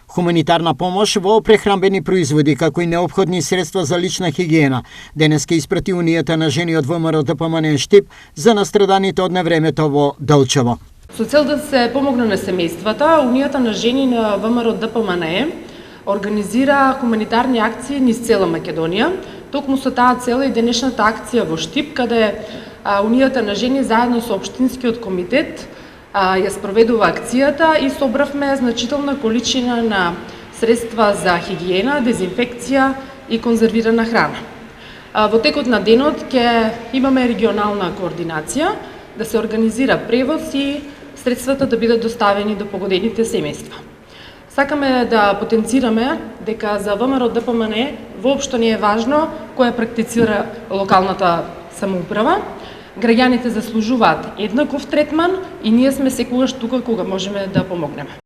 Хуманитарна помош во прехранбени производи, како и неопходни средства за лична хигиена. Денес ке испрати Унијата на жени од ВМРО ДПМНЕ Штип за настраданите од невремето во Делчево. Со цел да се помогне на семејствата, Унијата на жени на ВМРО ДПМНЕ организира хуманитарни акции низ цела Македонија. Токму со таа цел и денешната акција во Штип, каде Унијата на жени заедно со Општинскиот комитет ја спроведува акцијата и собравме значителна количина на средства за хигиена, дезинфекција и конзервирана храна. Во текот на денот ќе имаме регионална координација да се организира превоз и средствата да бидат доставени до погодените семејства. Сакаме да потенцираме дека за ВМРО ДПМНЕ воопшто не е важно која практицира локалната самоуправа. Граѓаните заслужуваат еднаков третман и ние сме секогаш тука кога можеме да помогнеме.